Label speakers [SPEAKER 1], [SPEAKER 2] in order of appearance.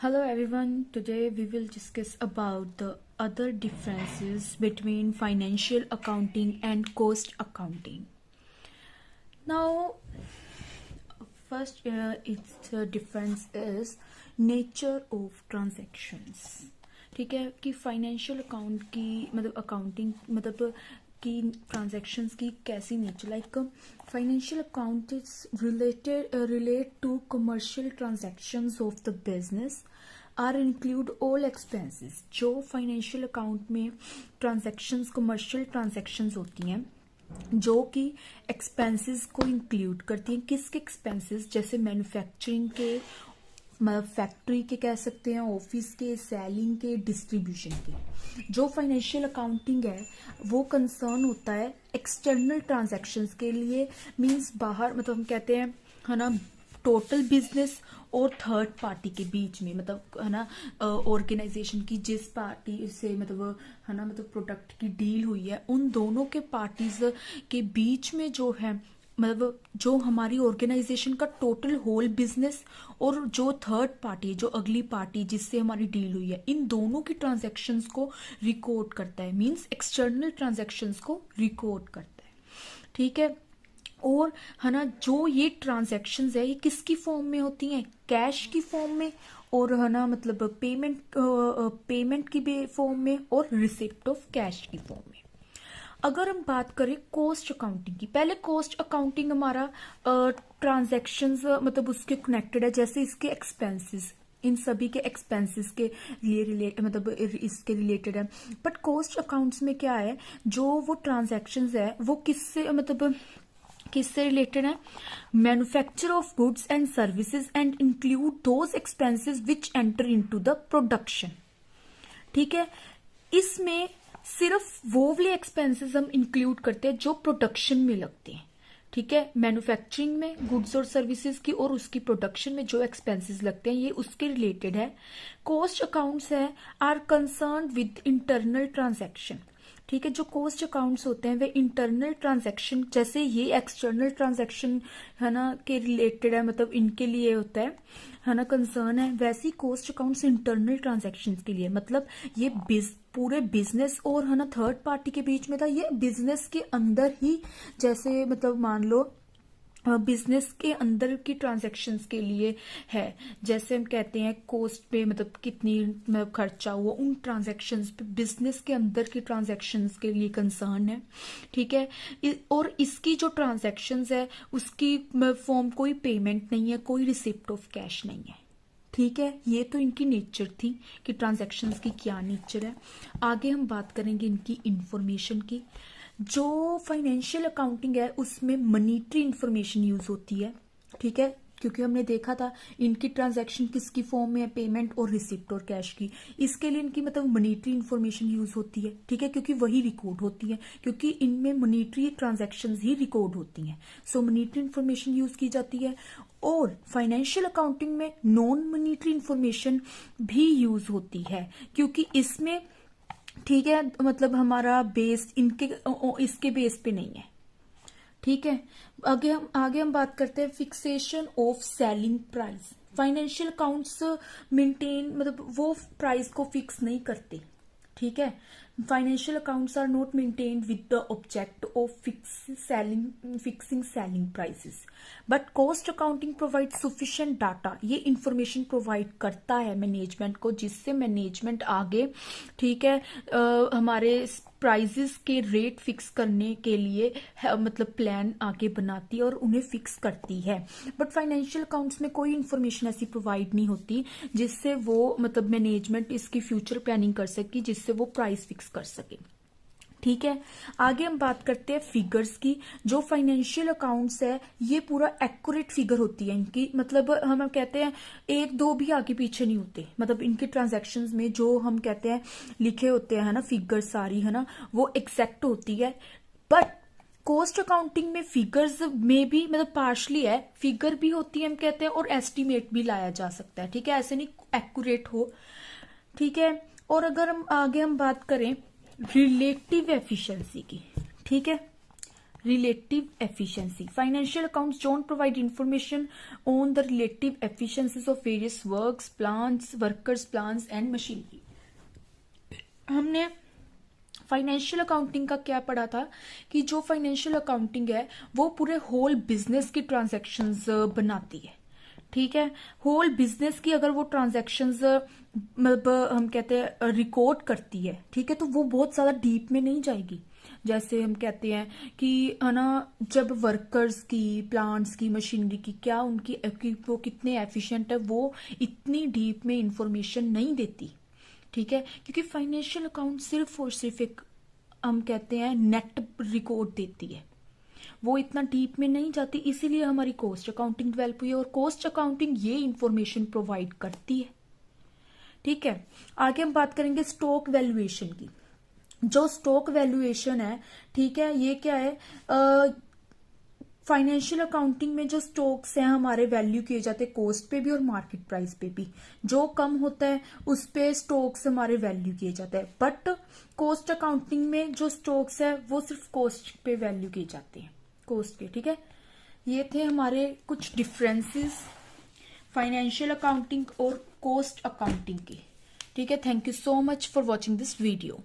[SPEAKER 1] Hello everyone, today we will discuss about the other differences between financial accounting and cost accounting. Now, first its difference is nature of transactions. ठीक है कि financial account की मतलब accounting मतलब की transactions की कैसी nature like financial account is relate to commercial transactions of the business are include all expenses. जो फाइनेंशियल अकाउंट में ट्रांजैक्शंस कमर्शियल ट्रांजैक्शंस होती हैं जो कि एक्सपेंसेस को इंक्लूड करती हैं। किसके एक्सपेंसेस? जैसे मैन्युफैक्चरिंग के, मतलब फैक्ट्री के कह सकते हैं, ऑफिस के, सेलिंग के, डिस्ट्रीब्यूशन के। जो फाइनेंशियल अकाउंटिंग है वो कंसर्न होता है एक्सटर्नल ट्रांजैक्शंस के लिए, मींस बाहर मतलब हम कहते हैं है ना टोटल बिजनेस और थर्ड पार्टी के बीच में, मतलब है ना ऑर्गेनाइजेशन की जिस पार्टी से मतलब है ना मतलब प्रोडक्ट की डील हुई है उन दोनों के पार्टीज के बीच में जो है मतलब जो हमारी ऑर्गेनाइजेशन का टोटल होल बिजनेस और जो थर्ड पार्टी जो अगली पार्टी जिससे हमारी डील हुई है इन दोनों की ट्रांजैक्शंस को रिकॉर्ड करता है, मींस एक्सटर्नल ट्रांजैक्शंस को रिकॉर्ड करता है। ठीक है, और है ना जो ये ट्रांजैक्शंस है ये किसकी फॉर्म में होती हैं? कैश की फॉर्म में, और है ना मतलब पेमेंट की फॉर्म में और रिसिप्ट ऑफ कैश की फॉर्म में। अगर हम बात करें कॉस्ट अकाउंटिंग की, पहले कॉस्ट अकाउंटिंग हमारा ट्रांजैक्शंस मतलब उसके कनेक्टेड है, जैसे इसके एक्सपेंसेस, इन सभी के एक्सपेंसेस के लिए मतलब इसके रिलेटेड है। बट कॉस्ट अकाउंट्स में क्या है, जो वो ट्रांजैक्शंस है वो किससे रिलेटेड है? Manufacture of goods and services and include those expenses which enter into the production. ठीक है, इसमें सिर्फ वो वाले एक्सपेंसेस हम इंक्लूड करते हैं जो प्रोडक्शन में लगते हैं। ठीक है, मैन्युफैक्चरिंग में गुड्स और सर्विसेज की और उसकी प्रोडक्शन में जो एक्सपेंसेस लगते हैं ये उसके रिलेटेड है। कॉस्ट अकाउंट्स है are concern with internal transaction. ठीक है, जो कॉस्ट अकाउंट्स होते हैं वे इंटरनल ट्रांजैक्शन, जैसे ये एक्सटर्नल ट्रांजैक्शन है ना के रिलेटेड है, मतलब इनके लिए होता है ना कंसर्न है, वैसी कॉस्ट अकाउंट्स इंटरनल ट्रांजैक्शन के लिए, मतलब ये पूरे बिजनेस और है ना थर्ड पार्टी के बीच में था, ये बिजनेस के अंदर ही, जैसे मतलब मान लो बिजनेस के अंदर की ट्रांजैक्शंस के लिए है। जैसे हम कहते हैं कॉस्ट पे मतलब कितनी मतलब खर्चा हुआ, उन ट्रांजैक्शंस पे बिजनेस के अंदर की ट्रांजैक्शंस के लिए कंसर्न है। ठीक है, और इसकी जो ट्रांजैक्शंस है उसकी फॉर्म कोई पेमेंट नहीं है, कोई रिसिप्ट ऑफ कैश नहीं है। ठीक है, ये तो इनकी नेचर थी कि ट्रांजैक्शंस की क्या नेचर है। आगे हम बात करेंगे इनकी इंफॉर्मेशन की। जो फाइनेंशियल अकाउंटिंग है उसमें मनीटरी इंफॉर्मेशन यूज होती है। ठीक है, क्योंकि हमने देखा था इनकी ट्रांजैक्शन किसकी फॉर्म में है, पेमेंट और रिसिप्ट और कैश की। इसके लिए इनकी मतलब मनीटरी इंफॉर्मेशन यूज होती है। ठीक है, क्योंकि वही रिकॉर्ड होती है, क्योंकि इनमें मनीटरी ट्रांजैक्शंस ही रिकॉर्ड होती हैं, सो मनीटरी इंफॉर्मेशन यूज की जाती है। और फाइनेंशियल अकाउंटिंग में नॉन मनीटरी इंफॉर्मेशन भी यूज होती है, क्योंकि इसमें ठीक है मतलब हमारा बेस इसके बेस पे नहीं है। ठीक है, आगे हम बात करते हैं fixation of selling price. Financial accounts maintain मतलब वो प्राइस को फिक्स नहीं करते। ठीक है, financial accounts are not maintained with the object of fixing selling prices, but cost accounting provide sufficient data. ये इंफॉर्मेशन प्रोवाइड करता है मैनेजमेंट को, जिससे मैनेजमेंट आगे ठीक है हमारे प्राइजेस के रेट फिक्स करने के लिए मतलब प्लान आगे बनाती है और उन्हें फिक्स करती है। बट फाइनेंशियल अकाउंट्स में कोई इंफॉर्मेशन ऐसी प्रोवाइड नहीं होती जिससे वो मतलब मैनेजमेंट इसकी फ्यूचर प्लानिंग कर सके, जिससे वो प्राइस फिक्स कर सके। ठीक है, आगे हम बात करते हैं फिगर्स की। जो फाइनेंशियल अकाउंट्स है ये पूरा एक्यूरेट फिगर होती है इनकी, मतलब हम कहते हैं एक दो भी आगे पीछे नहीं होते, मतलब इनके ट्रांजैक्शंस में जो हम कहते हैं लिखे होते हैं ना फिगर सारी है ना वो एग्जैक्ट होती है। बट कॉस्ट अकाउंटिंग में फिगर्स में भी मतलब पार्शली है, फिगर भी होती है हम कहते हैं, और एस्टिमेट भी लाया जा सकता है। ठीक है, ऐसे नहीं एक्यूरेट हो। ठीक है, और अगर हम आगे बात करें रिलेटिव एफिशिएंसी की। ठीक है, relative efficiency. Financial accounts don't provide information on the relative efficiencies of various works, plants, workers, plants and machinery. हमने फाइनेंशियल अकाउंटिंग का क्या पढ़ा था कि जो फाइनेंशियल अकाउंटिंग है वो पूरे होल बिजनेस की ट्रांजैक्शंस बनाती है, ठीक है। होल बिजनेस की अगर वो ट्रांजैक्शंस मतलब हम कहते हैं रिकॉर्ड करती है, ठीक है, तो वो बहुत ज्यादा डीप में नहीं जाएगी। जैसे हम कहते हैं कि है ना, जब वर्कर्स की, प्लांट्स की, मशीनरी की क्या उनकी वो कितने एफिशिएंट है, वो इतनी डीप में इंफॉर्मेशन नहीं देती, ठीक है, क्योंकि फाइनेंशियल अकाउंट सिर्फ और सिर्फ एक हम कहते हैं नेट रिकॉर्ड देती है, वो इतना डीप में नहीं जाती। इसीलिए हमारी कॉस्ट अकाउंटिंग डेवलप हुई है और कॉस्ट अकाउंटिंग ये इंफॉर्मेशन प्रोवाइड करती है, ठीक है। आगे हम बात करेंगे स्टॉक वैल्यूएशन की। जो स्टॉक वैल्यूएशन है, ठीक है, ये क्या है, फाइनेंशियल अकाउंटिंग में जो स्टॉक्स हैं हमारे वैल्यू किए जाते हैं कॉस्ट पे भी और मार्केट प्राइस पे भी। जो कम होता है उस पे स्टॉक्स हमारे वैल्यू किए जाते हैं, बट कॉस्ट अकाउंटिंग में जो स्टॉक्स है वो सिर्फ कॉस्ट पे वैल्यू किए जाते हैं, कॉस्ट पे, ठीक है। ये थे हमारे कुछ डिफरेंसेस फाइनेंशियल अकाउंटिंग और कॉस्ट अकाउंटिंग की, ठीक है। Thank you so much for watching this video.